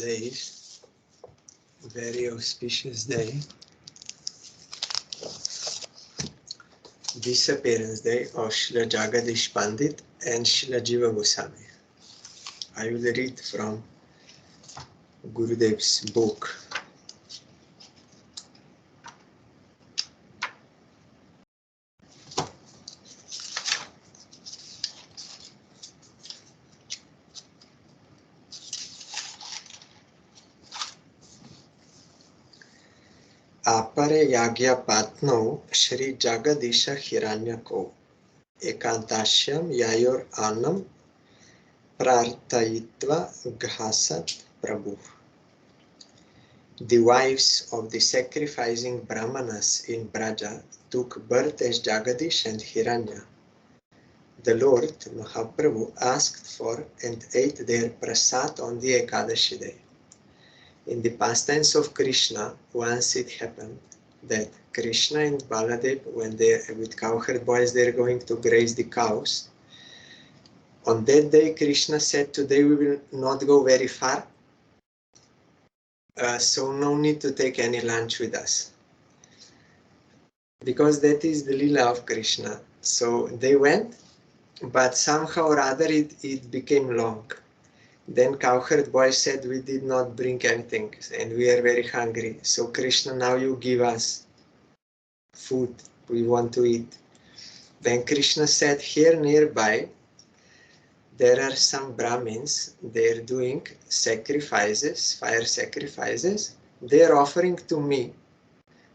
Today, very auspicious day, Disappearance Day of Srila Jagadish Pandit and Srila Jiva Goswami. I will read from Gurudev's book. Apare yagya patno Shri Jagadisha Hiranyako Ekantashyam Yayor Anam Prartayitva Ghasat Prabhu. The wives of the sacrificing Brahmanas in Braja took birth as Jagadish and Hiranya. The Lord Mahaprabhu asked for and ate their prasad on the Ekadashi day. In the pastimes of Krishna, once it happened that Krishna and Baladev, when they with cowherd boys, they're going to graze the cows. On that day, Krishna said, "Today we will not go very far, so no need to take any lunch with us." Because that is the lila of Krishna. So they went, but somehow or other it became long. Then cowherd boy said, "We did not bring anything and we are very hungry. So Krishna, now you give us food, we want to eat." Then Krishna said, "Here nearby there are some Brahmins, they are doing sacrifices, fire sacrifices, they are offering to me.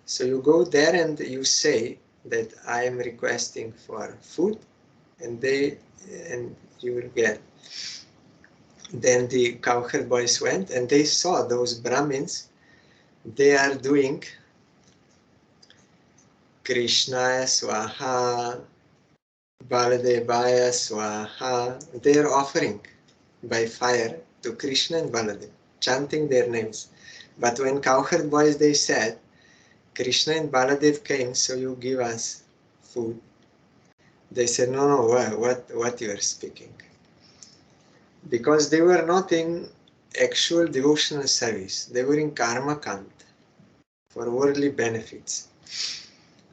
So you go there and you say that I am requesting for food and you will get." Then the cowherd boys went and they saw those Brahmins, they are doing Krishna Swaha, Baladevaya Swaha. They are offering by fire to Krishna and Baladev, chanting their names. But when cowherd boys, they said, "Krishna and Baladev came, so you give us food." They said, "No, what you are speaking?" Because they were not in actual devotional service. They were in karma kant for worldly benefits.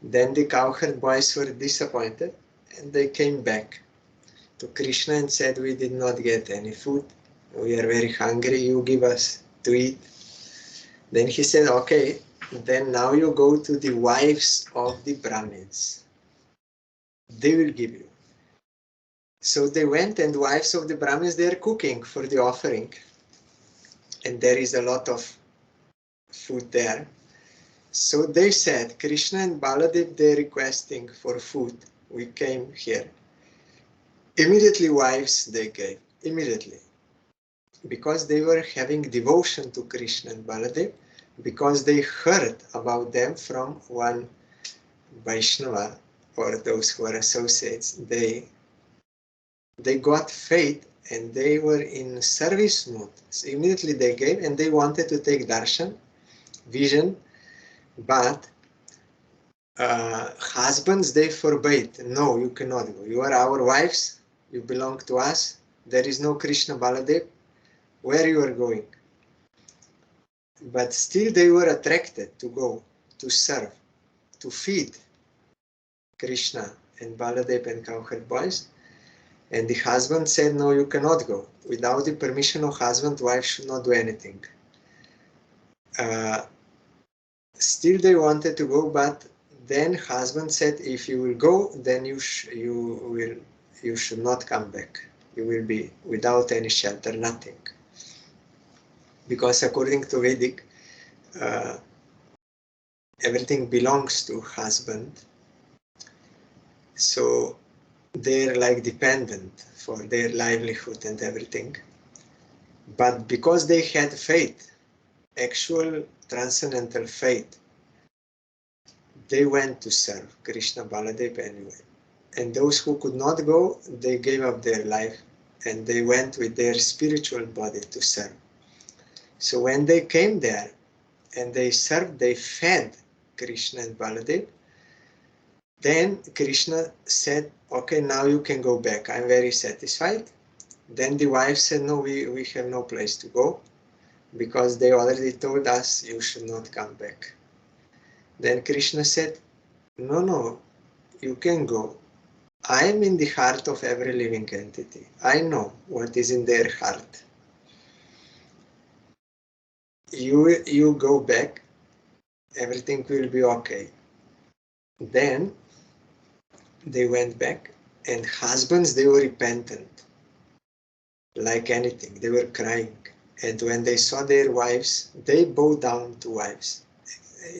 Then the cowherd boys were disappointed and they came back to Krishna and said, "We did not get any food. We are very hungry. You give us to eat." Then he said, "Okay, then now you go to the wives of the Brahmins. They will give you." So they went, and wives of the Brahmins, they are cooking for the offering. And there is a lot of food there. So they said, "Krishna and Baladev, they are requesting for food. We came here." Immediately wives they gave, immediately. Because they were having devotion to Krishna and Baladev, because they heard about them from one Vaishnava, or those who are associates, they got faith and they were in service mode. So immediately they gave and they wanted to take darshan, vision, but husbands, they forbade. "No, you cannot go. You are our wives, you belong to us. There is no Krishna Baladev. Where you are going?" But still they were attracted to go, to serve, to feed Krishna and Baladev and cowherd boys. And the husband said, "No, you cannot go. Without the permission of husband, wife should not do anything." Still they wanted to go, but then husband said, "If you will go, then you should not come back. You will be without any shelter, nothing." Because according to Vedic, everything belongs to husband. So they're like dependent for their livelihood and everything. But because they had faith, actual transcendental faith, they went to serve Krishna Baladev anyway. And those who could not go, they gave up their life and they went with their spiritual body to serve. So when they came there and they served, they fed Krishna and Baladev. Then Krishna said, "Okay, now you can go back. I'm very satisfied." Then the wife said, "No, we have no place to go. because they already told us you should not come back. Then Krishna said, no, no, you can go. I am in the heart of every living entity. I know what is in their heart. You go back, everything will be okay. Then they went back, and husbands, they were repentant, like anything. They were crying. And when they saw their wives, they bowed down to wives.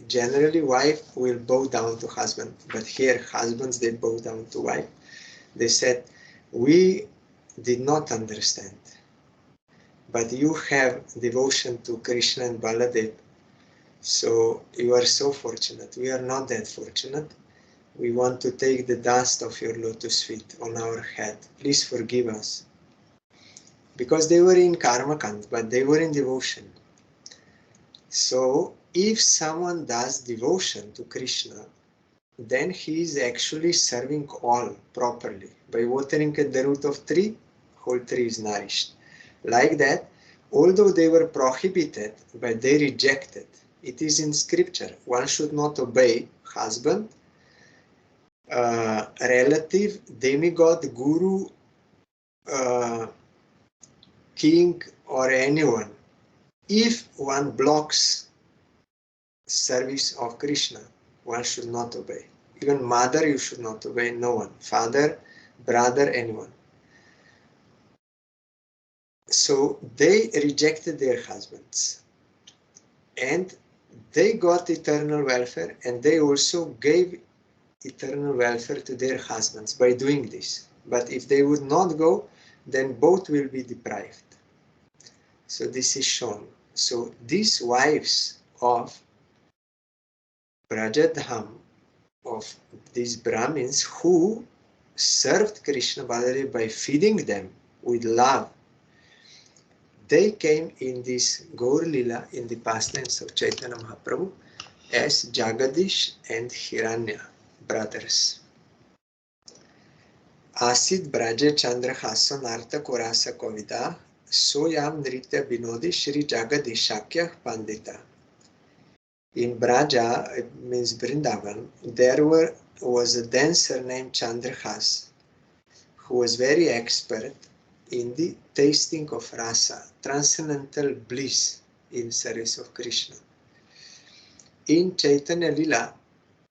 Generally, wife will bow down to husband, but here, husbands, they bow down to wife. They said, we did not understand, but you have devotion to Krishna and Baladev, so you are so fortunate. We are not that fortunate. We want to take the dust of your lotus feet on our head. Please forgive us. Because they were in karma kand, but they were in devotion. So if someone does devotion to Krishna, then he is actually serving all properly. By watering at the root of tree, whole tree is nourished. Like that, although they were prohibited, but they rejected. It is in scripture. One should not obey husband, relative, demigod, guru, king, or anyone. If one blocks service of Krishna, one should not obey. Even mother, you should not obey, no one. Father, brother, anyone. So they rejected their husbands. And they got eternal welfare, and they also gave eternal welfare to their husbands by doing this. But if they would not go, then both will be deprived. So this is shown. So these wives of Brajadham, of these Brahmins who served Krishna Baladev by feeding them with love, they came in this Gaur Lila in the pastimes of Chaitanya Mahaprabhu as Jagadish and Hiranya, brothers. Asid Braja Chandra Hasan Artha Korasa Kovida Soyam Nritya Binodi Shri Jagadishakya Pandita. In Braja, it means Vrindavan, there was a dancer named Chandrahas who was very expert in the tasting of rasa, transcendental bliss in service of Krishna. In Chaitanya Lila,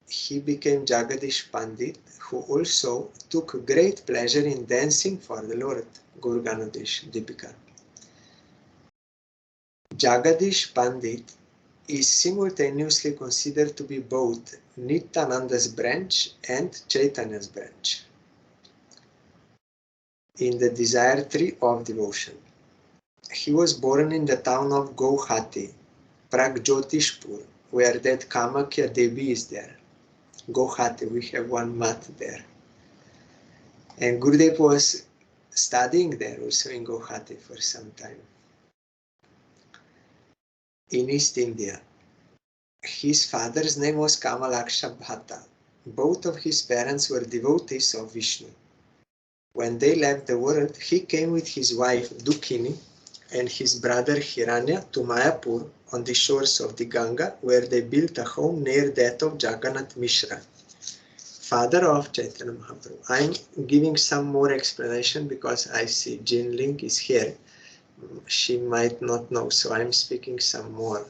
he became Jagadish Pandit, who also took great pleasure in dancing for the Lord, Guru Ganadesh Deepika. Jagadish Pandit is simultaneously considered to be both Nityananda's branch and Chaitanya's branch in the desire tree of devotion. He was born in the town of Gauhati, Pragjotishpur, where that Kamakya Devi is there. Gauhati, we have one mat there. And Gurudev was studying there also in Gauhati for some time. In East India. His father's name was Kamalaksha Bhatta. Both of his parents were devotees of Vishnu. When they left the world, he came with his wife Dukhini and his brother Hiranya to Mayapur on the shores of the Ganga, where they built a home near that of Jagannath Mishra, father of Chaitanya Mahaprabhu. I'm giving some more explanation because I see Jin Ling is here. She might not know, so I'm speaking some more.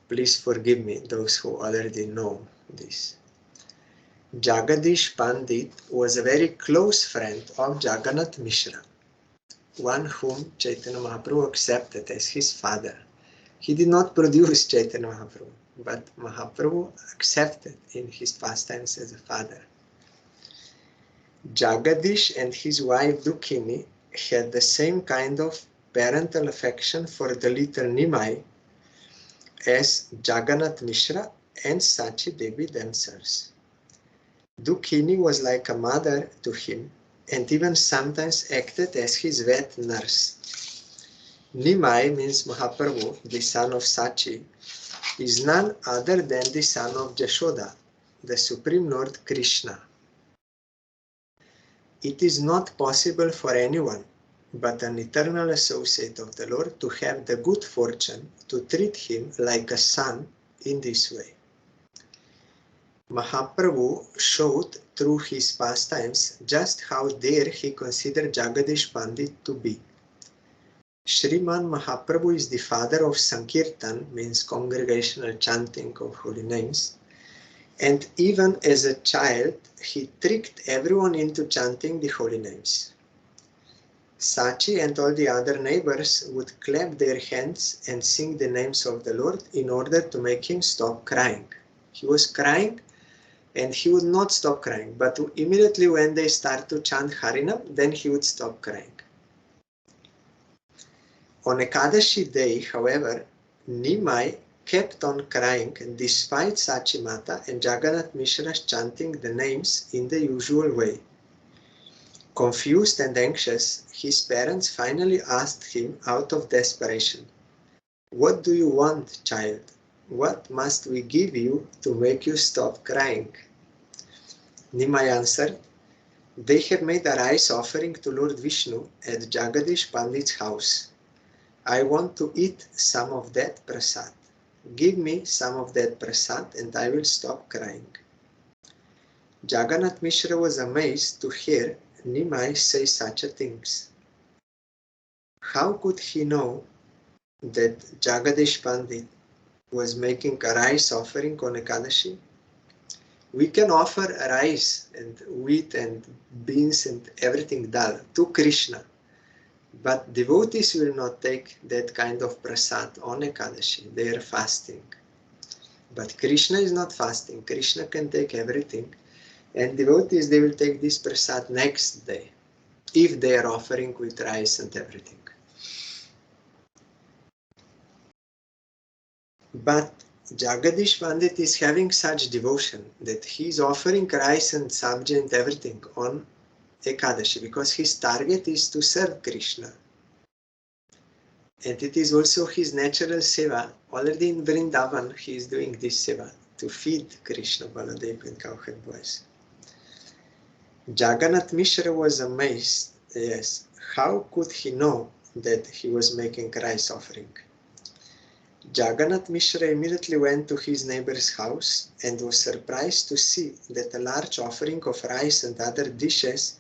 Please forgive me, those who already know this. Jagadish Pandit was a very close friend of Jagannath Mishra, one whom Chaitanya Mahaprabhu accepted as his father. He did not produce Chaitanya Mahaprabhu, but Mahaprabhu accepted in his pastimes as a father. Jagadish and his wife Dukhini had the same kind of parental affection for the little Nimai as Jagannath Mishra and Sachi Devi themselves. Dukhini was like a mother to him and even sometimes acted as his vet nurse. Nimai means Mahaprabhu, the son of Sachi, is none other than the son of Jashoda, the Supreme Lord Krishna. It is not possible for anyone but an eternal associate of the Lord, to have the good fortune to treat him like a son in this way. Mahaprabhu showed through his pastimes just how dear he considered Jagadish Pandit to be. Sriman Mahaprabhu is the father of Sankirtan, means congregational chanting of holy names, and even as a child, he tricked everyone into chanting the holy names. Sachi and all the other neighbors would clap their hands and sing the names of the Lord in order to make him stop crying. He was crying and he would not stop crying, but immediately when they start to chant Harinam, then he would stop crying. On Ekadashi day, however, Nimai kept on crying despite Sachi Mata and Jagannath Mishra's chanting the names in the usual way. Confused and anxious, his parents finally asked him out of desperation, "What do you want, child? What must we give you to make you stop crying?" Nimai answered, "They have made a rice offering to Lord Vishnu at Jagadish Pandit's house. I want to eat some of that prasad. Give me some of that prasad and I will stop crying." Jagannath Mishra was amazed to hear Nimai say such a things. How could he know that Jagadish Pandit was making a rice offering on Ekadashi? We can offer rice and wheat and beans and everything dal to Krishna, but devotees will not take that kind of prasad on Ekadashi. They are fasting. But Krishna is not fasting. Krishna can take everything, and devotees, they will take this prasad next day, if they are offering with rice and everything. But Jagadish Pandit is having such devotion that he is offering rice and sabji and everything on Ekadashi because his target is to serve Krishna. And it is also his natural seva. Already in Vrindavan, he is doing this seva to feed Krishna, Baladev and cowherd boys. Jagannath Mishra was amazed. Yes, how could he know that he was making rice offering? Jagannath Mishra immediately went to his neighbor's house and was surprised to see that a large offering of rice and other dishes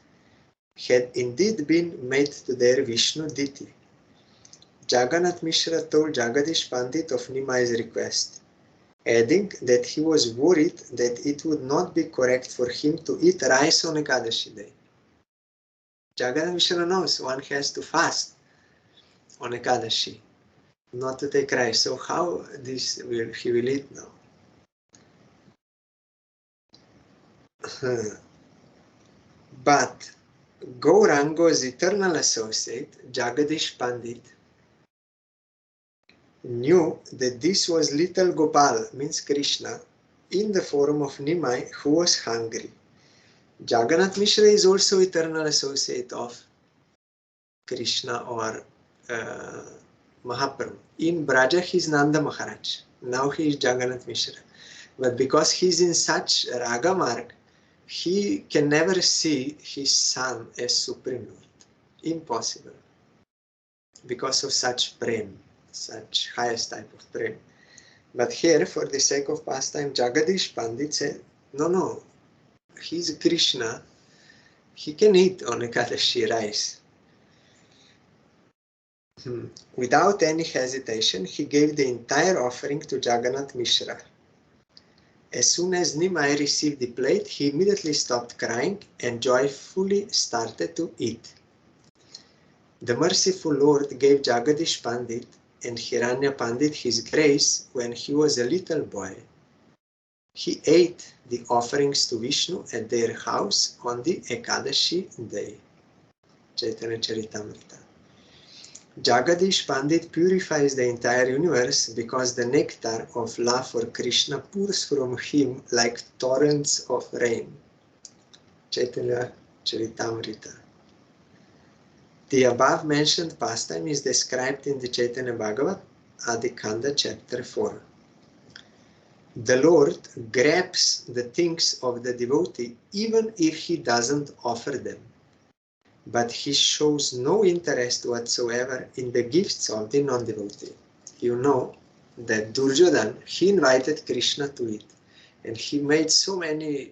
had indeed been made to their Vishnu deity. Jagannath Mishra told Jagadish Pandit of Nimai's request, adding that he was worried that it would not be correct for him to eat rice on Ekadashi day. Jagannath Mishra knows one has to fast on Ekadashi, not to take rice. So how he will eat now? But Gauranga's eternal associate, Jagadish Pandit, knew that this was little Gopal, means Krishna, in the form of Nimai, who was hungry. Jagannath Mishra is also eternal associate of Krishna or Mahaprabhu. In Braja, he is Nanda Maharaj. Now he is Jagannath Mishra. But because he is in such Raga Marg, he can never see his son as Supreme Lord. Impossible. Because of such prem, such highest type of prem. But here, for the sake of pastime, Jagadish Pandit said, no, he's Krishna. He can eat on Ekadashi rice. Without any hesitation, he gave the entire offering to Jagannath Mishra. As soon as Nimai received the plate, he immediately stopped crying and joyfully started to eat. The merciful Lord gave Jagadish Pandit and Hiranya Pandit his grace when he was a little boy. He ate the offerings to Vishnu at their house on the Ekadashi day. Chaitanya Charitamrita. Jagadish Pandit purifies the entire universe because the nectar of love for Krishna pours from him like torrents of rain. Chaitanya Charitamrita. The above mentioned pastime is described in the Chaitanya Bhagavat, Adikanda chapter 4. The Lord grabs the things of the devotee even if he doesn't offer them. but he shows no interest whatsoever in the gifts of the non-devotee. You know that Duryodhan, he invited Krishna to eat, and he made so many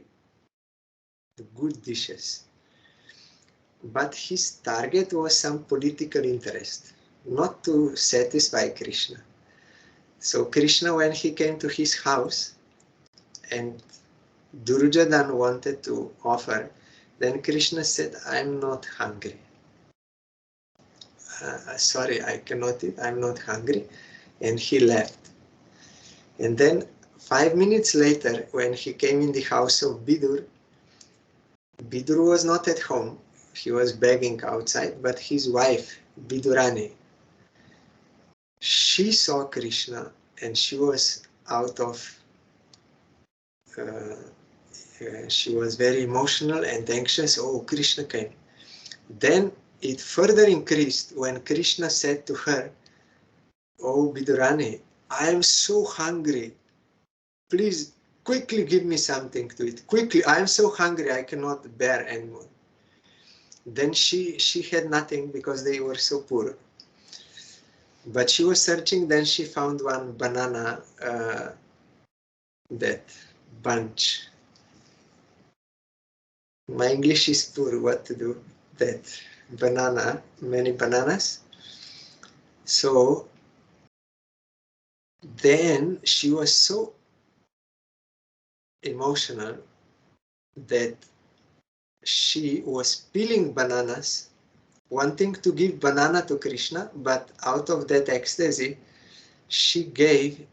good dishes. But his target was some political interest, not to satisfy Krishna. So Krishna, when he came to his house and Duryodhan wanted to offer, then Krishna said, I'm not hungry. Sorry, I cannot eat, I'm not hungry. And he left. And then 5 minutes later, when he came in the house of Bidur, Bidur was not at home. He was begging outside, but his wife, Bidurani, she saw Krishna and she was out of, she was very emotional and anxious. Oh, Krishna came. Then it further increased when Krishna said to her, oh, Bidurani, I am so hungry. Please quickly give me something to eat. Quickly, I am so hungry, I cannot bear anymore. Then she had nothing because they were so poor. But she was searching, then she found one banana, that bunch. My English is poor, what to do? That banana, many bananas. So then she was so emotional that she was peeling bananas, wanting to give banana to Krishna, but out of that ecstasy, she gave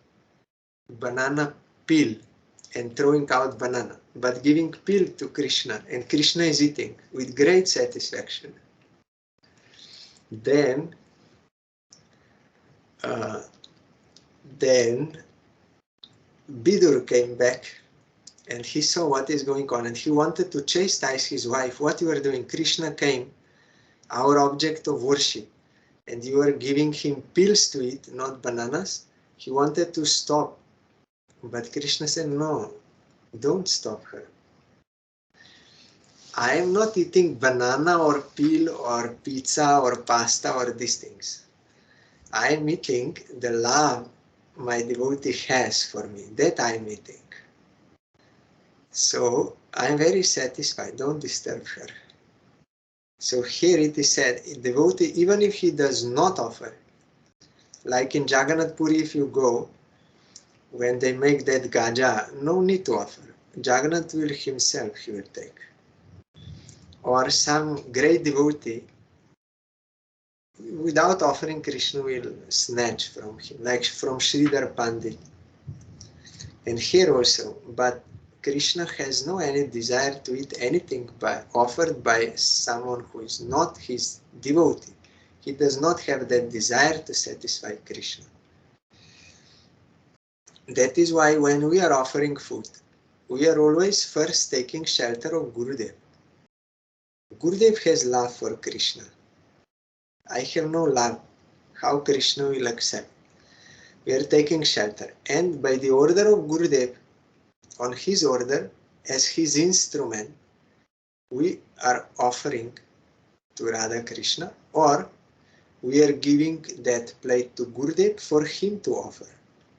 banana peel and throwing out banana, but giving peel to Krishna, and Krishna is eating with great satisfaction. Then Bidur came back and he saw what is going on and he wanted to chastise his wife. What you are doing? Krishna came, our object of worship, and you are giving him pills to eat, not bananas. He wanted to stop, but Krishna said, no, don't stop her. I am not eating banana or peel or pizza or pasta or these things. I am eating the love my devotee has for me. That I am eating. So I am very satisfied. Don't disturb her. So here it is said, devotee, even if he does not offer, like in Jagannath Puri, if you go, when they make that gaja, no need to offer. Jagannath will himself, he will take. Or some great devotee, without offering, Krishna will snatch from him, like from Srila Pandit. And here also, but Krishna has no any desire to eat anything offered by someone who is not his devotee. He does not have that desire to satisfy Krishna. That is why when we are offering food, we are always first taking shelter of Gurudev. Gurudev has love for Krishna. I have no love. How Krishna will accept? We are taking shelter. And by the order of Gurudev, on his order, as his instrument, we are offering to Radha Krishna, or we are giving that plate to Gurudev for him to offer.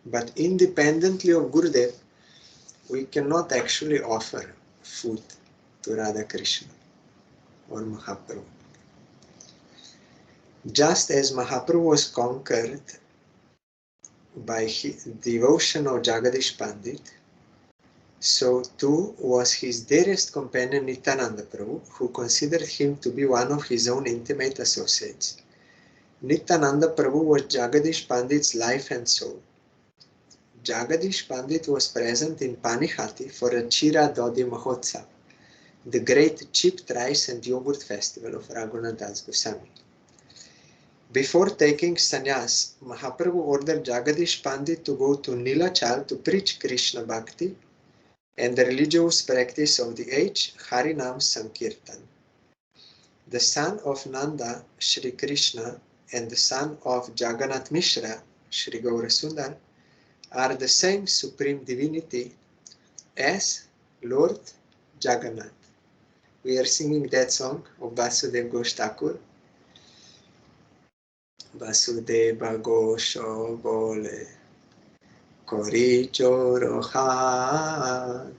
But independently of Gurudev, we cannot actually offer food to Radha Krishna or Mahaprabhu. Just as Mahaprabhu was conquered by his devotion of Jagadish Pandit, so too was his dearest companion Nityananda Prabhu, who considered him to be one of his own intimate associates. Nityananda Prabhu was Jagadish Pandit's life and soul. Jagadish Pandit was present in Panihati for a Chira Dodi Mahotsav, the great chipped rice and yogurt festival of Raghunath Das Goswami. Before taking sannyas, Mahaprabhu ordered Jagadish Pandit to go to Nilachal to preach Krishna Bhakti and the religious practice of the age, Harinam Sankirtan. The son of Nanda, Shri Krishna, and the son of Jagannath Mishra, Shri Gaurasundar, are the same supreme divinity as Lord Jagannath. We are singing that song of Vasudev Ghosh Thakur. Vasudeva Gosho Bole Kori Choro Hat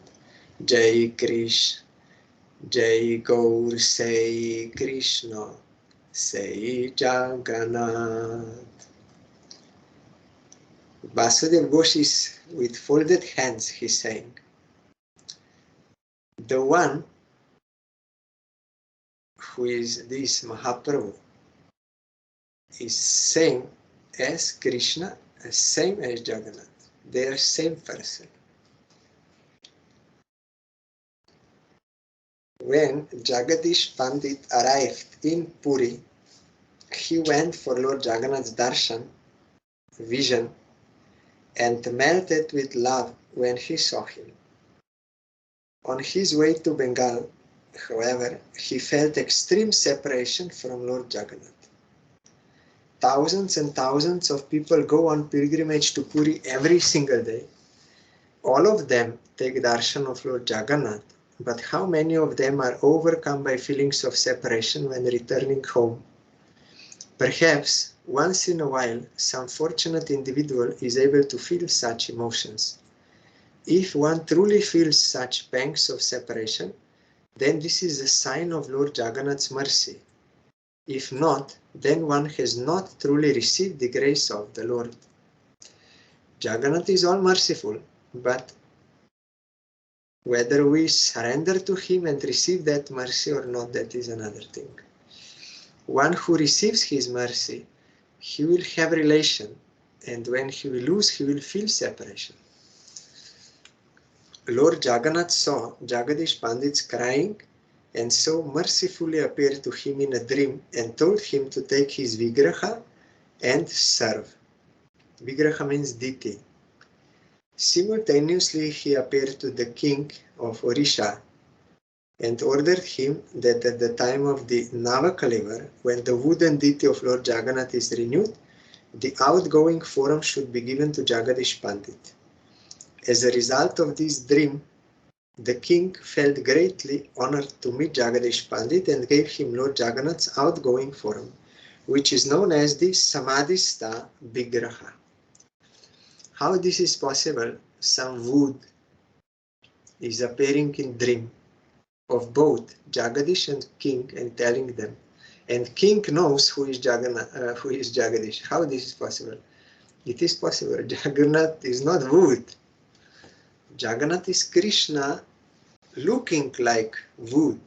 Jai Krish Jai Gaur Sei Krishna Sei Jagannath. Vasudev Ghosh is with folded hands, he's saying, the one who is this Mahaprabhu is same as Krishna, same as Jagannath. They are same person. When Jagadish Pandit arrived in Puri, he went for Lord Jagannath's darshan, vision, and melted with love when he saw him. On his way to Bengal, however, he felt extreme separation from Lord Jagannath. Thousands and thousands of people go on pilgrimage to Puri every single day. All of them take darshan of Lord Jagannath, but how many of them are overcome by feelings of separation when returning home? Perhaps once in a while, some fortunate individual is able to feel such emotions. If one truly feels such pangs of separation, then this is a sign of Lord Jagannath's mercy. If not, then one has not truly received the grace of the Lord. Jagannath is all merciful, but whether we surrender to him and receive that mercy or not, that is another thing. One who receives his mercy, he will have relation, and when he will lose, he will feel separation. Lord Jagannath saw Jagadish Pandit crying and so mercifully appeared to him in a dream and told him to take his Vigraha and serve. Vigraha means deity. Simultaneously, he appeared to the king of Orisha and ordered him that at the time of the Navakalivar, when the wooden deity of Lord Jagannath is renewed, the outgoing forum should be given to Jagadish Pandit. As a result of this dream, the king felt greatly honored to meet Jagadish Pandit and gave him Lord Jagannath's outgoing forum, which is known as the Samadhistha Vigraha. How this is possible? Some wood is appearing in dream of both Jagadish and king and telling them. And king knows who is Jagadish. How this is possible? It is possible. Jagannath is not wood. Jagannath is Krishna looking like wood.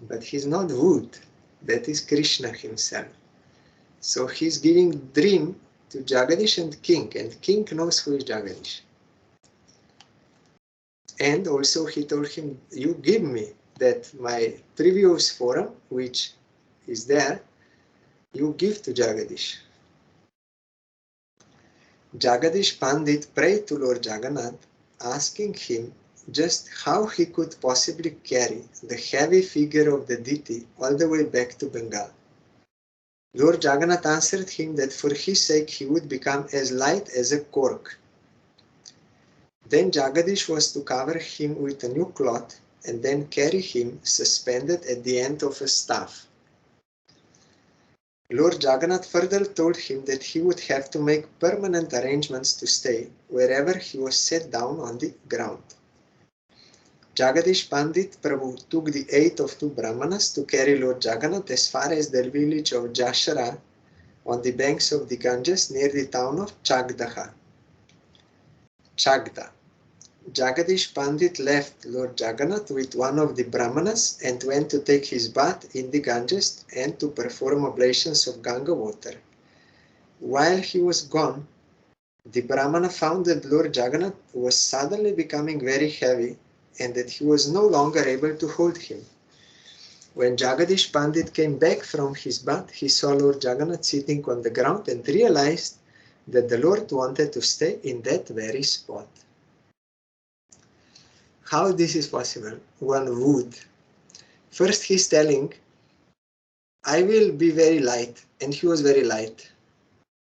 But he's not wood. That is Krishna himself. So he's giving dream to Jagadish and king knows who is Jagadish. And also he told him, you give me that my previous forum, which is there, you give to Jagadish. Jagadish Pandit prayed to Lord Jagannath, asking him just how he could possibly carry the heavy figure of the deity all the way back to Bengal. Lord Jagannath answered him that for his sake he would become as light as a cork. Then Jagadish was to cover him with a new cloth and then carry him suspended at the end of a staff. Lord Jagannath further told him that he would have to make permanent arrangements to stay wherever he was set down on the ground. Jagadish Pandit Prabhu took the aid of two Brahmanas to carry Lord Jagannath as far as the village of Jashara on the banks of the Ganges near the town of Chagda. Jagadish Pandit left Lord Jagannath with one of the Brahmanas and went to take his bath in the Ganges and to perform oblations of Ganga water. While he was gone, the Brahmana found that Lord Jagannath was suddenly becoming very heavy and that he was no longer able to hold him. When Jagadish Pandit came back from his bath, he saw Lord Jagannath sitting on the ground and realized that the Lord wanted to stay in that very spot. How this is possible? One would. First he's telling, I will be very light, and he was very light.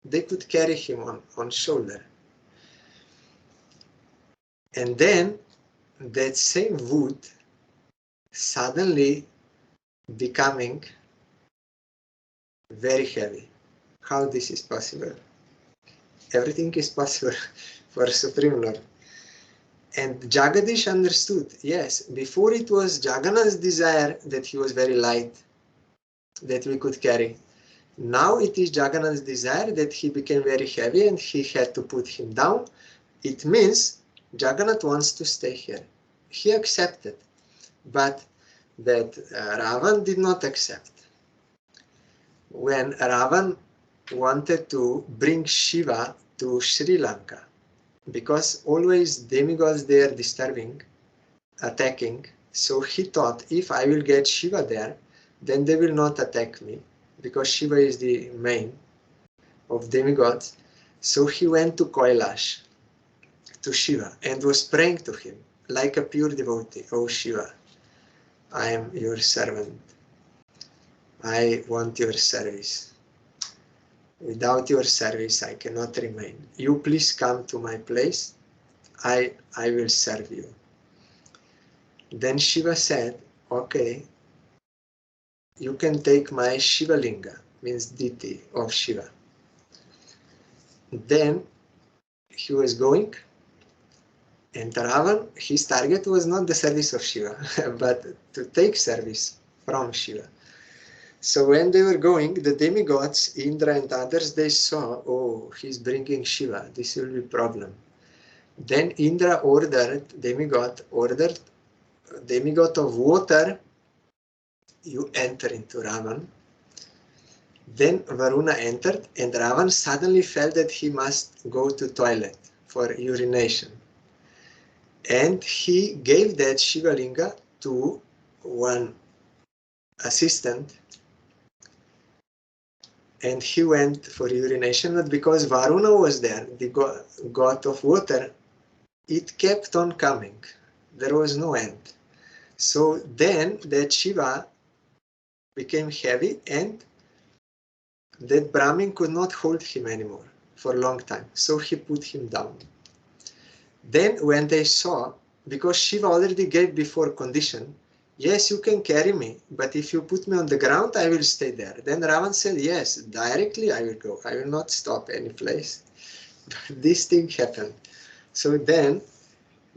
They could carry him on shoulder. And then that same wood suddenly becoming very heavy. How this is possible? Everything is possible for Supreme Lord. And Jagadish understood, yes, before it was Jagannath's desire that he was very light, that we could carry. Now it is Jagannath's desire that he became very heavy and he had to put him down. It means Jagannath wants to stay here. He accepted, but that Ravan did not accept. When Ravan wanted to bring Shiva to Sri Lanka, because always demigods they are disturbing, attacking, so he thought if I will get Shiva there, then they will not attack me, because Shiva is the main of demigods. So he went to Kailash, to Shiva, and was praying to him like a pure devotee. Oh Shiva, I am your servant. I want your service. Without your service, I cannot remain. You please come to my place. I will serve you. Then Shiva said, okay, you can take my Shiva Linga, means deity of Shiva. Then he was going, and Ravan, his target was not the service of Shiva, but to take service from Shiva. So when they were going, the demigods, Indra and others, they saw, oh, he's bringing Shiva, this will be a problem. Then Indra demigod of water, you enter into Ravan. Then Varuna entered, and Ravan suddenly felt that he must go to toilet for urination. And he gave that Shiva Linga to one assistant, and he went for urination, but because Varuna was there, the god of water, it kept on coming. There was no end. So then that Shiva became heavy, and that Brahmin could not hold him anymore for a long time. So he put him down. Then when they saw, because Shiva already gave before condition, yes, you can carry me, but if you put me on the ground, I will stay there. Then Ravan said, yes, directly I will go. I will not stop any place. This thing happened. So then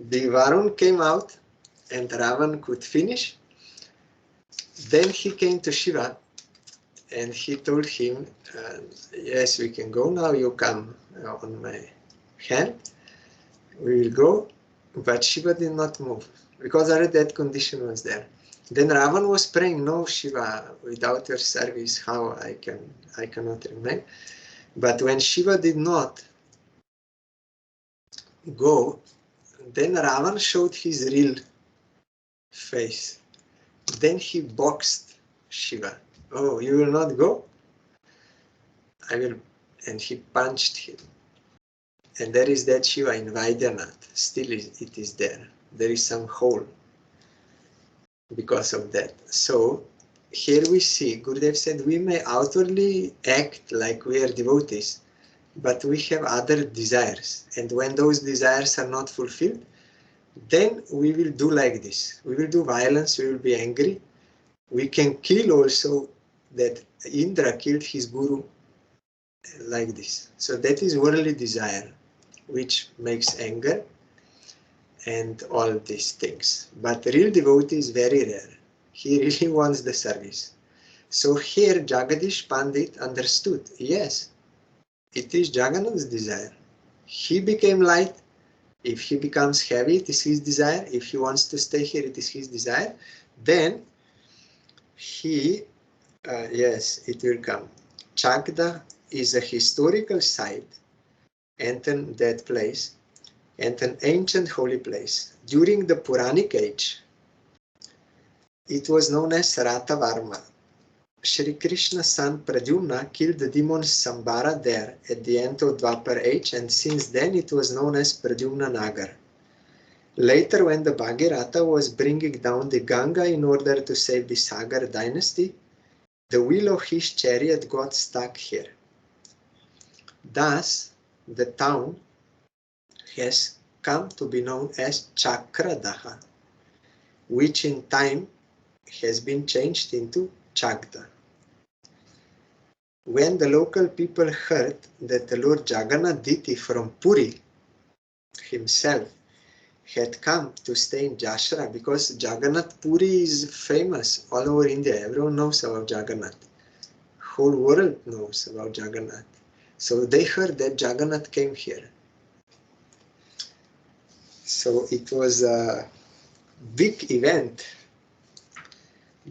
the Varun came out and Ravan could finish. Then he came to Shiva and he told him, yes, we can go now. You come on my hand. We will go. But Shiva did not move because already that condition was there. Then Ravan was praying, no Shiva, without your service, how I cannot remain. But when Shiva did not go, then Ravan showed his real face. Then he boxed Shiva. Oh, you will not go? I will. And he punched him. And there is that Shiva in Vaidyanath. Still it is there. There is some hole because of that. So here we see, Gurudev said, we may outwardly act like we are devotees, but we have other desires. And when those desires are not fulfilled, then we will do like this. We will do violence, we will be angry. We can kill also, that Indra killed his guru like this. So that is worldly desire, which makes anger and all these things. But real devotee is very rare. He really wants the service. So here Jagadish Pandit understood, yes, it is Jagannath's desire. He became light. If he becomes heavy, it is his desire. If he wants to stay here, it is his desire. Then he, yes, it will come. Chagda is a historical site, and in that place, and an ancient holy place. During the Puranic age, it was known as Ratavarma. Shri Krishna's son Pradyumna killed the demon Sambara there at the end of Dwapar age, and since then it was known as Pradyumna Nagar. Later, when the Bhagirath was bringing down the Ganga in order to save the Sagar dynasty, the wheel of his chariot got stuck here. Thus, the town has come to be known as Chakradaha, which in time has been changed into Chagda. When the local people heard that the Lord Jagannath Deity from Puri himself had come to stay in Jashra, because Jagannath Puri is famous all over India. Everyone knows about Jagannath. Whole world knows about Jagannath. So they heard that Jagannath came here. So it was a big event.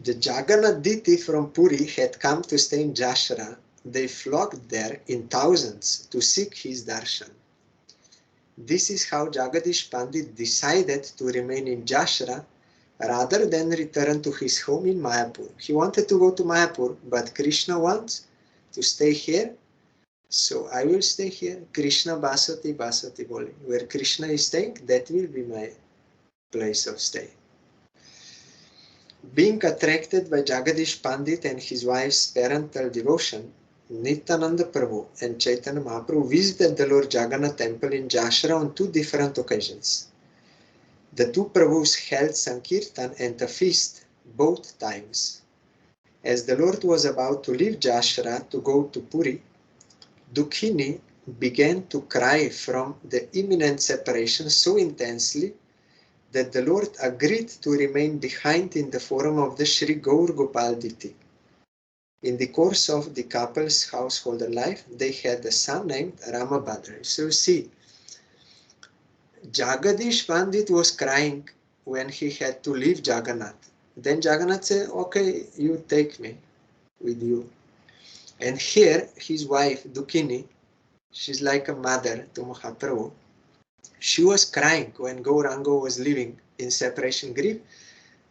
The Jagannath Deity from Puri had come to stay in Jashra. They flocked there in thousands to seek his darshan. This is how Jagadish Pandit decided to remain in Jashra rather than return to his home in Mayapur. He wanted to go to Mayapur, but Krishna wants to stay here, so I will stay here. Krishna Basati Basati Bole. Where Krishna is staying, that will be my place of stay. Being attracted by Jagadish Pandit and his wife's parental devotion, Nityananda Prabhu and Chaitanya Mahaprabhu visited the Lord Jagannath temple in Jashra on 2 different occasions. The 2 Prabhus held Sankirtan and a feast both times. As the Lord was about to leave Jashra to go to Puri, Dukhini began to cry from the imminent separation so intensely that the Lord agreed to remain behind in the form of the Sri Gaur Gopal Diti. In the course of the couple's household life, they had a son named Ramabhadra. So you see, Jagadish Pandit was crying when he had to leave Jagannath. Then Jagannath said, okay, you take me with you. And here, his wife, Dukhini, she's like a mother to Mahaprabhu. She was crying when Gauranga was living in separation grief.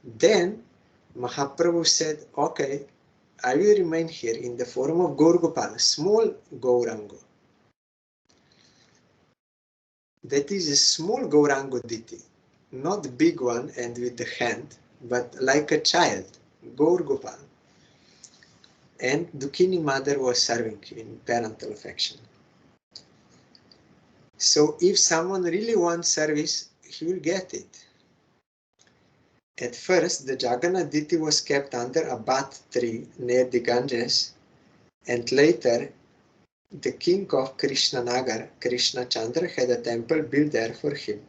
Then Mahaprabhu said, okay, I will remain here in the form of Gaur Gopal, small Gauranga. That is a small Gauranga Diti, not the big one and with the hand, but like a child, Gaur Gopal. And Dukhini mother was serving in parental affection. So if someone really wants service, he will get it. At first, the Jagannath Diti was kept under a bat tree near the Ganges, and later the king of Krishnanagar, Krishna Chandra, had a temple built there for him.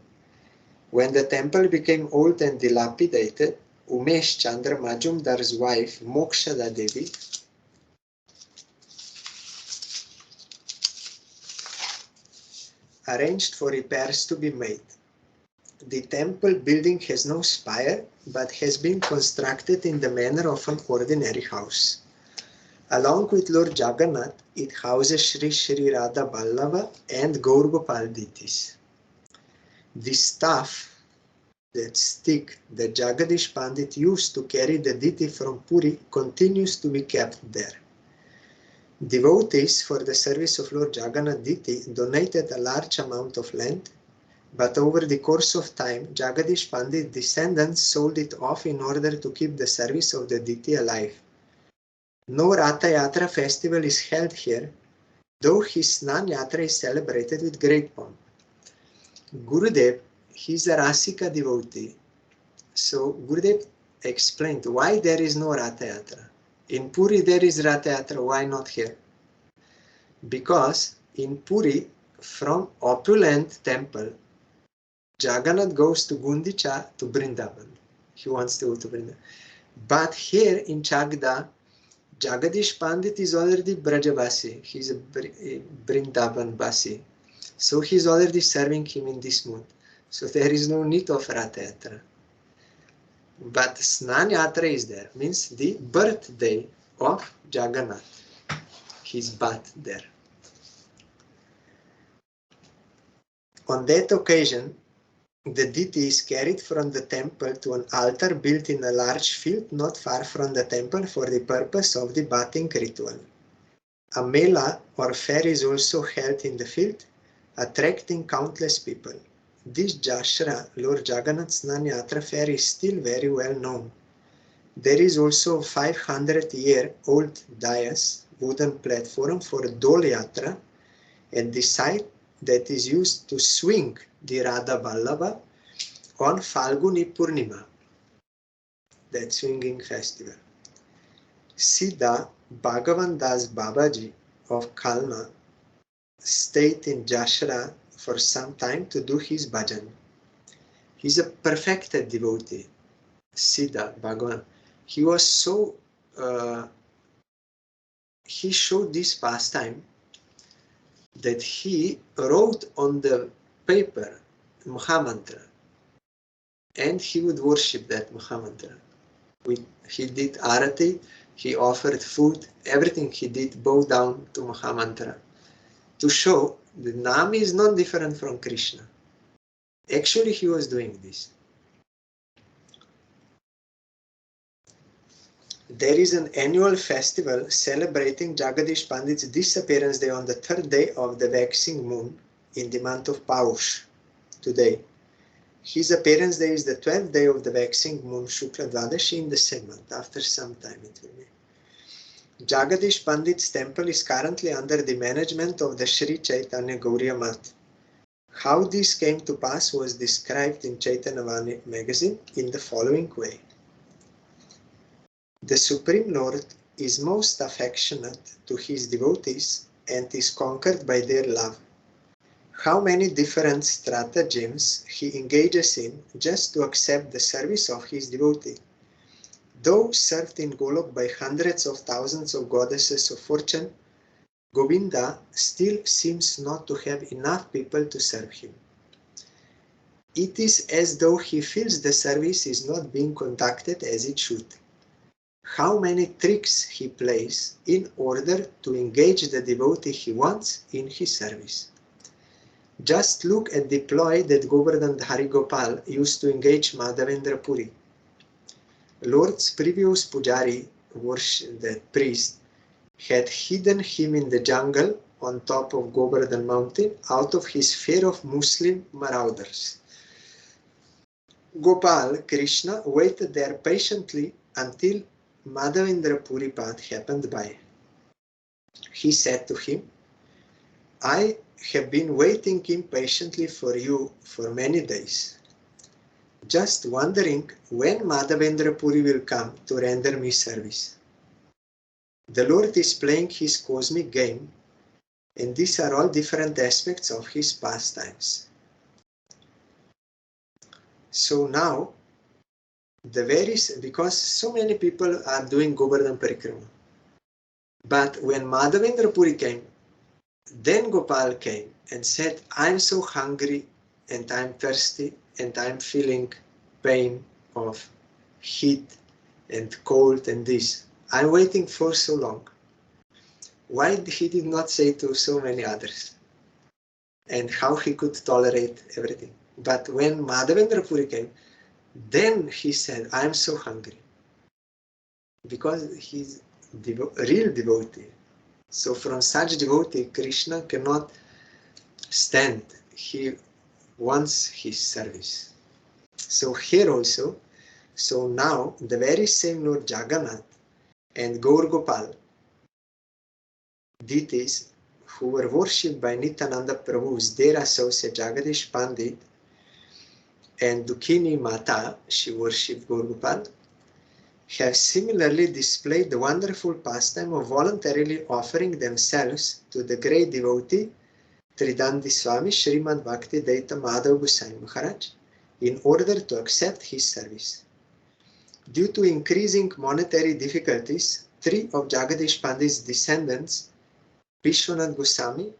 When the temple became old and dilapidated, Umesh Chandra Majumdar's wife, Mokshada Devi, arranged for repairs to be made. The temple building has no spire, but has been constructed in the manner of an ordinary house. Along with Lord Jagannath, it houses Sri Radha Vallabha and Gaur Gopal Ditis. The staff, that stick that Jagadish Pandit used to carry the Diti from Puri, continues to be kept there. Devotees for the service of Lord Jagannath Diti donated a large amount of land, but over the course of time, Jagadish Pandit's descendants sold it off in order to keep the service of the Diti alive. No Ratha Yatra festival is held here, though his Snan Yatra is celebrated with great pomp. Gurudev, he is a Rasika devotee. So Gurudev explained why there is no Ratha Yatra. In Puri there is Ratha Yatra, why not here? Because in Puri, from opulent temple, Jagannath goes to Gundicha to Vrindavan. He wants to go to Vrindavan. But here in Chagda, Jagadish Pandit is already Brajavasi. He's a Vrindavan Vasi. So he's already serving him in this mood. So there is no need of Ratha Yatra. But Snan Yatra is there, means the birthday of Jagannath. His birth there. On that occasion, the Diti is carried from the temple to an altar built in a large field not far from the temple for the purpose of the bathing ritual. A mela or fair is also held in the field, attracting countless people. This Jashra, Lord Jagannath Snan Yatra fair, is still very well known. There is also a 500-year-old dais, wooden platform for Dol Yatra, and the site that is used to swing the Radha Vallabha on Falguni Purnima. that swinging festival. Siddha Bhagavan Das Babaji of Kalna stayed in Jashra for some time to do his bhajan. He's a perfected devotee, Siddha Bhagavan. He was so, he showed this pastime that he wrote on the paper Mahamantra, and he would worship that Mahamantra. He did arati, he offered food, everything he did bow down to Mahamantra to show that Nam is not different from Krishna. Actually, he was doing this. There is an annual festival celebrating Jagadish Pandit's disappearance day on the third day of the waxing moon in the month of Paush, today. His appearance day is the 12th day of the waxing moon Shukla Dvadashi in the same month. After some time it will be. Jagadish Pandit's temple is currently under the management of the Sri Chaitanya Gauriya Math. How this came to pass was described in Chaitanya Vani magazine in the following way. The Supreme Lord is most affectionate to his devotees and is conquered by their love. How many different stratagems he engages in just to accept the service of his devotee. Though served in Golok by hundreds of thousands of goddesses of fortune, Govinda still seems not to have enough people to serve him. It is as though he feels the service is not being conducted as it should. How many tricks he plays in order to engage the devotee he wants in his service. Just look at the ploy that Govardhan Dhari Gopal used to engage Madhavendra Puri. Lord's previous pujari, that priest, had hidden him in the jungle on top of Govardhan mountain out of his fear of Muslim marauders. Gopal, Krishna, waited there patiently until Madhavendra Puripad happened by. He said to him, I have been waiting impatiently for you for many days, just wondering when Madhavendra Puri will come to render me service. The Lord is playing his cosmic game, and these are all different aspects of his pastimes. So now, because so many people are doing Govardhan Parikrama, but when Madhavendra Puri came, then Gopal came and said, I'm so hungry and I'm thirsty and I'm feeling pain of heat and cold and this. I'm waiting for so long. Why he did not say to so many others? And how he could tolerate everything. But when Madhavendra Puri came, then he said, I'm so hungry. Because he's real devotee. So from such devotee, Krishna cannot stand. He wants his service. So here also, so now the very same Lord Jagannath and Gaur Gopal, deities who were worshipped by Nityananda Prabhu's dear associate Jagadish Pandit, and Dukhini Mata, she worshipped Gaur Gopal, have similarly displayed the wonderful pastime of voluntarily offering themselves to the great devotee Tridandi Swami Srimad Bhakti Daita Madhav Goswami Maharaj in order to accept his service. Due to increasing monetary difficulties, three of Jagadish Pandit's descendants, Vishwanath Goswami,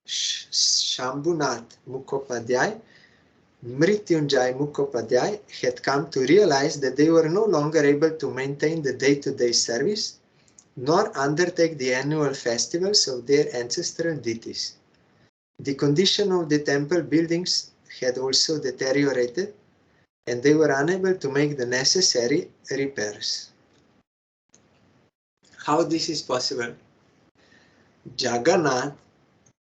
Shambhunath Mukhopadhyay, Mrityunjay Mukhopadhyay, had come to realize that they were no longer able to maintain the day-to-day service, nor undertake the annual festivals of their ancestral deities. The condition of the temple buildings had also deteriorated, and they were unable to make the necessary repairs. How this is possible? Jagannath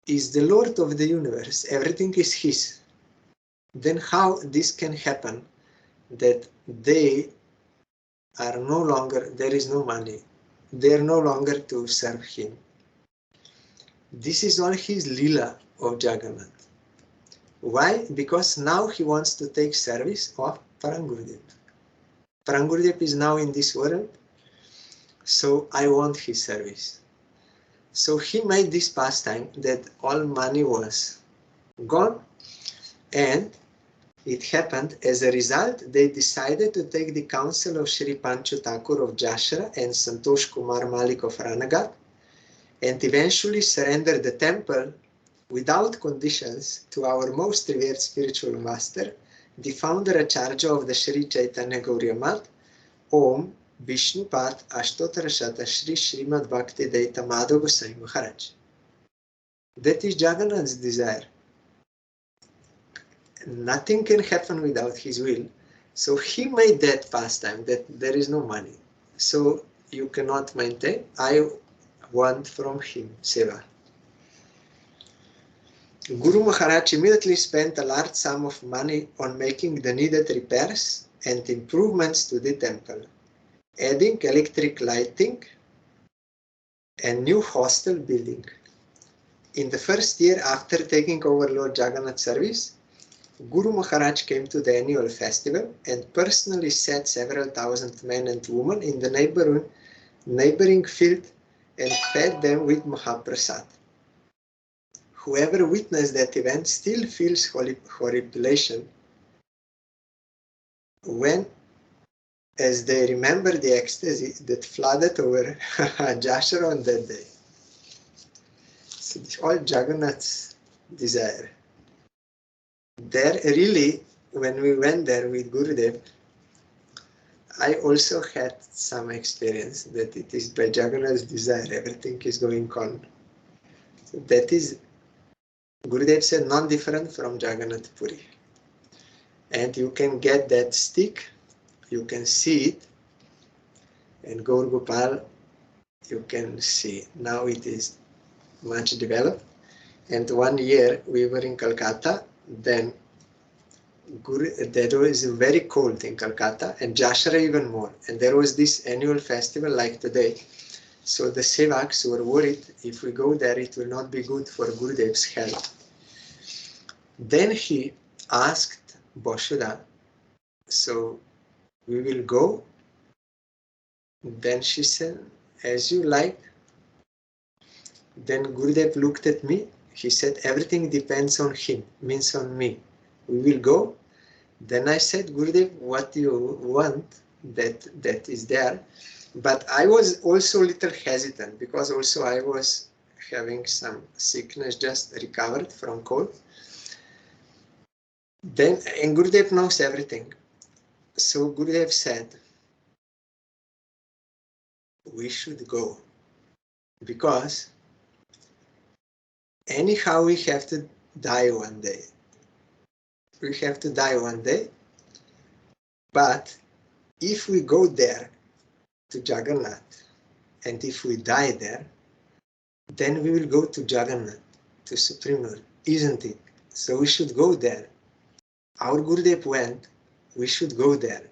is the Lord of the universe. Everything is his. Then how this can happen that they are no longer, there is no money, they are no longer to serve him. This is all his lila of Jagannath. Why? Because now he wants to take service of Param Gurudev. Prangurdev is now in this world, so I want his service. So he made this pastime that all money was gone, and it happened as a result, they decided to take the counsel of Sri Panchu Thakur of Jashra and Santosh Kumar Malik of Ranagat, and eventually surrender the temple without conditions to our most revered spiritual master, the founder Acharya of the Sri Chaitanya Gauriya Math, Om Vishnupat Ashtotara Shata Sri Srimad Bhakti Daita Madhav Goswami Maharaj. That is Jagannath's desire. Nothing can happen without his will. So he made that pastime, that there is no money. So you cannot maintain. I want from him seva. Guru Maharaj immediately spent a large sum of money on making the needed repairs and improvements to the temple, adding electric lighting and new hostel building. In the first year after taking over Lord Jagannath's service, Guru Maharaj came to the annual festival and personally set several thousand men and women in the neighboring field and fed them with Mahaprasad. Whoever witnessed that event still feels horripilation when, as they remember the ecstasy that flooded over Jashra on that day. So it's all Jagannath's desire. There really, when we went there with Gurudev, I also had some experience that it is by Jagannath's desire, everything is going on. So that is, Gurudev said, non-different from Jagannath Puri. And you can get that stick, you can see it, and Gaur Gopal, you can see. Now it is much developed. And 1 year we were in Calcutta, then there was very cold in Calcutta, and Jashra even more. And there was this annual festival like today. So the Sevaks were worried, if we go there, it will not be good for Gurudev's health. Then he asked Boshuda, so we will go? Then she said, as you like. Then Gurudev looked at me. He said, everything depends on him, means on me. We will go. Then I said, Gurudev, what you want, that is there. But I was also a little hesitant because also I was having some sickness, just recovered from cold. Then, and Gurudev knows everything. So Gurudev said, we should go because anyhow we have to die one day. We have to die one day, but if we go there to Jagannath, and if we die there, then we will go to Jagannath, to Supreme Lord, isn't it? So we should go there. Our Gurudev went, we should go there.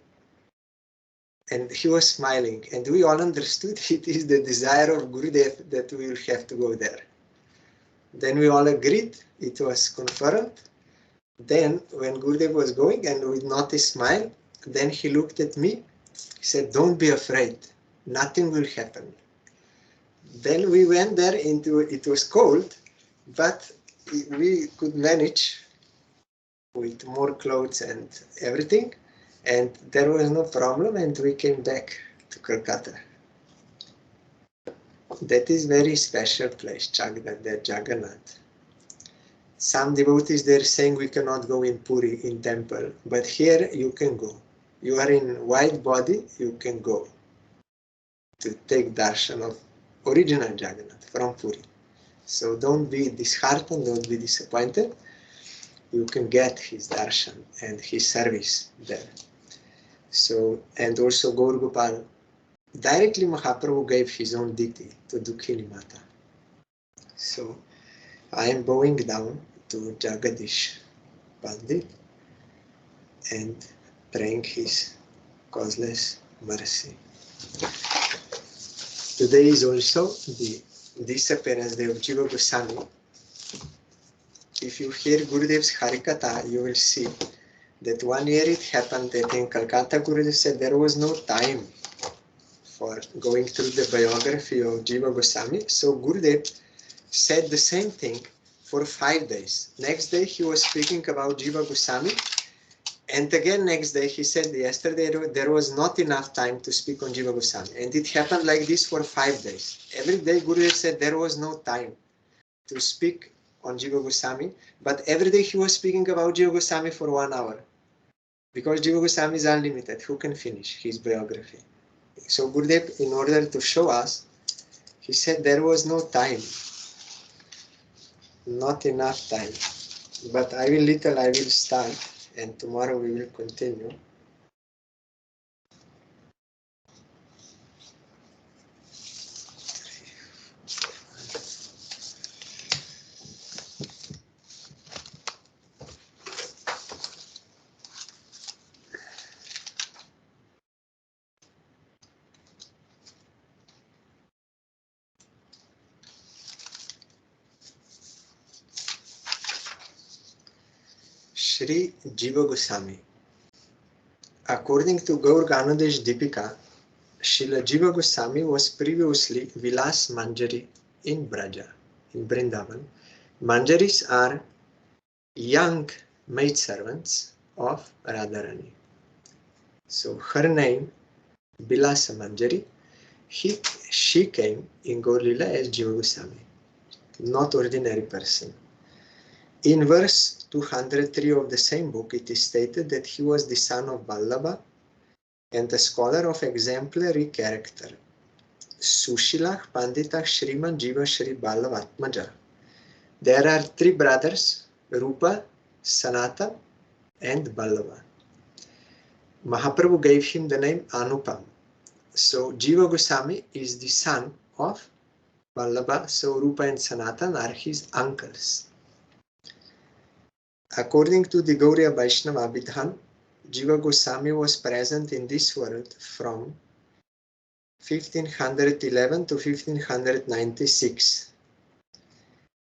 And he was smiling, and we all understood it is the desire of Gurudev that we will have to go there. Then we all agreed, it was confirmed. Then when Gurudev was going and with not a smile, then he looked at me, he said, don't be afraid, nothing will happen. Then we went there it was cold, but we could manage with more clothes and everything, and there was no problem, and we came back to Calcutta. That is very special place, Jagannath. Some devotees there saying we cannot go in Puri, in temple, but here you can go. You are in white body, you can go to take darshan of original Jagannath from Puri. So don't be disheartened, don't be disappointed. You can get his darshan and his service there. So, and also Gaur Gopal, directly Mahaprabhu gave his own deity to Dukhini Mata. So I am bowing down to Jagadish Pandit and praying his causeless mercy. Today is also the disappearance day of Jiva Goswami. If you hear Gurudev's Harikatha, you will see that 1 year it happened that in Calcutta, Gurudev said there was no time for going through the biography of Jiva Goswami. So Gurudev said the same thing for 5 days. Next day he was speaking about Jiva Goswami, and again next day he said yesterday there was not enough time to speak on Jiva Goswami, and it happened like this for 5 days. Every day Gurudev said there was no time to speak on Jiva Goswami, but every day he was speaking about Jiva Goswami for 1 hour, because Jiva Goswami is unlimited. Who can finish his biography? So Gurudev, in order to show us, he said there was no time, not enough time. But I will start, and tomorrow we will continue. Sri Jiva Goswami. According to Gaur Ganodesh Deepika, Srila Jiva Goswami was previously Vilas Manjari in Braja, in Vrindavan. Manjaris are young maidservants of Radharani. So her name, Vilasa Manjari, she came in Gaur Lila as Jiva Goswami, not ordinary person. In verse 203 of the same book, it is stated that he was the son of Vallabha and a scholar of exemplary character. Sushilach Panditach Shriman Jiva Shri Vallabhatmaja. There are 3 brothers, Rupa, Sanata, and Vallabha. Mahaprabhu gave him the name Anupam. So Jiva Goswami is the son of Vallabha, so Rupa and Sanatan are his uncles. According to the Gauriya Vaishnava Abhidhan, Jiva Goswami was present in this world from 1511 to 1596.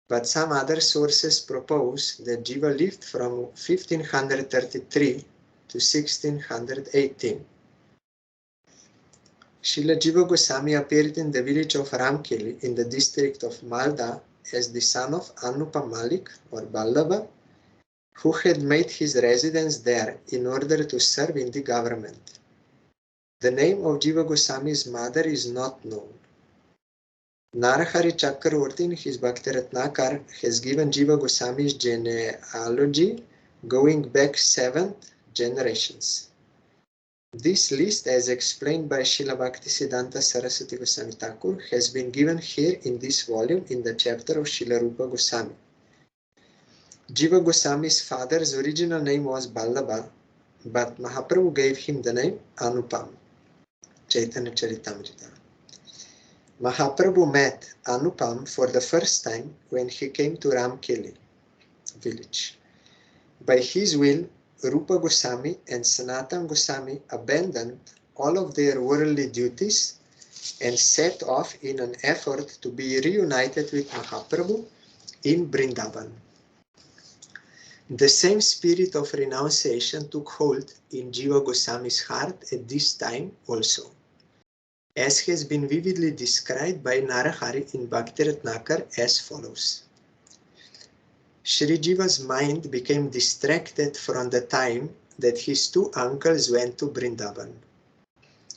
But some other sources propose that Jiva lived from 1533 to 1618. Srila Jiva Goswami appeared in the village of Ramkeli in the district of Malda as the son of Anupa Malik or Vallabha, who had made his residence there in order to serve in the government. The name of Jiva Goswami's mother is not known. Narahari Chakravarti in his Bhakti Ratnakar has given Jiva Goswami's genealogy going back 7 generations. This list, as explained by Srila Bhaktisiddhanta Saraswati Goswami Thakur, has been given here in this volume in the chapter of Srila Rupa Goswami. Jiva Goswami's father's original name was Vallabha, but Mahaprabhu gave him the name Anupam. Chaitanya Charitamrita. Mahaprabhu met Anupam for the first time when he came to Ramkeli village. By his will, Rupa Goswami and Sanatan Goswami abandoned all of their worldly duties and set off in an effort to be reunited with Mahaprabhu in Vrindavan. The same spirit of renunciation took hold in Jiva Goswami's heart at this time also, as has been vividly described by Narahari in Bhakti Ratnakar as follows. Shri Jiva's mind became distracted from the time that his 2 uncles went to Vrindavan.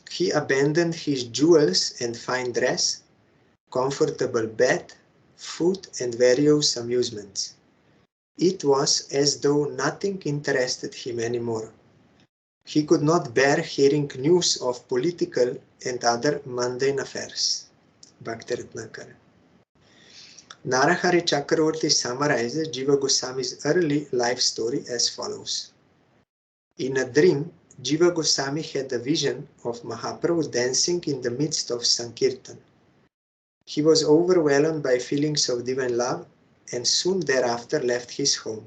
He abandoned his jewels and fine dress, comfortable bed, food, and various amusements. It was as though nothing interested him anymore. He could not bear hearing news of political and other mundane affairs. Bhakti Ratnakar. Narahari Chakravarti summarizes Jiva Goswami's early life story as follows. In a dream, Jiva Goswami had a vision of Mahaprabhu dancing in the midst of Sankirtan. He was overwhelmed by feelings of divine love and soon thereafter left his home.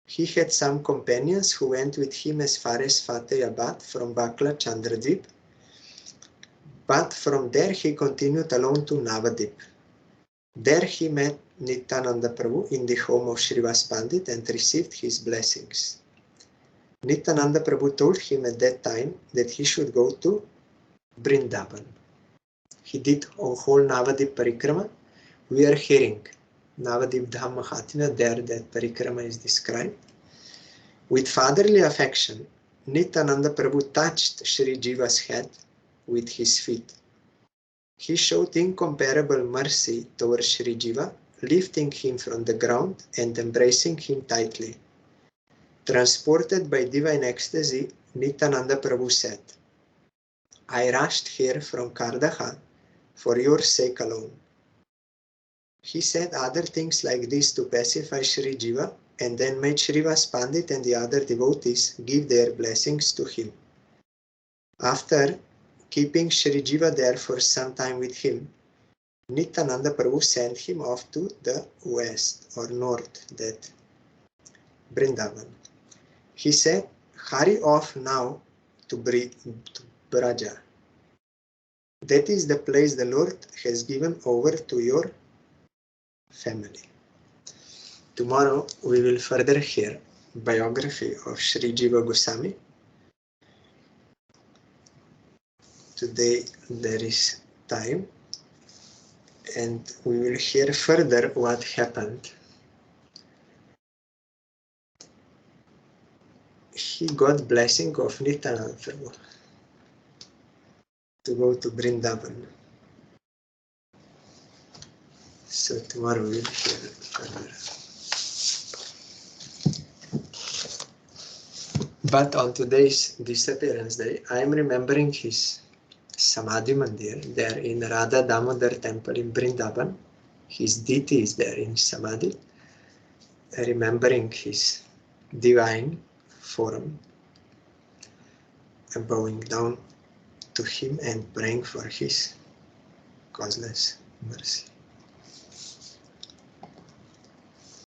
He had some companions who went with him as far as Fatehabad from Bakla Chandradip, but from there he continued alone to Navadip. There he met Nityananda Prabhu in the home of Srivas Pandit and received his blessings. Nityananda Prabhu told him at that time that he should go to Vrindavan. He did a whole Navadip Parikrama. We are hearing Navadip Dham Mahatina, there that Parikrama is described. With fatherly affection, Nityananda Prabhu touched Shri Jiva's head with his feet. He showed incomparable mercy towards Shri Jiva, lifting him from the ground and embracing him tightly. Transported by divine ecstasy, Nityananda Prabhu said, I rushed here from Kardaha for your sake alone. He said other things like this to pacify Shri Jiva and then made Srivas Pandit and the other devotees give their blessings to him. After keeping Shri Jiva there for some time with him, Nityananda Prabhu sent him off to the west or north, that Vrindavan. He said, hurry off now to Braja. That is the place the Lord has given over to your family. Tomorrow we will further hear biography of Sri Jiva Goswami. Today there is time and we will hear further what happened. He got blessing of Nityananda Prabhu to go to Vrindavan. So tomorrow we will hear further. But on today's Disappearance Day, I am remembering his Samadhi Mandir there in Radha Damodar temple in Vrindavan. His deity is there in Samadhi, remembering his divine form and bowing down to him and praying for his causeless mercy.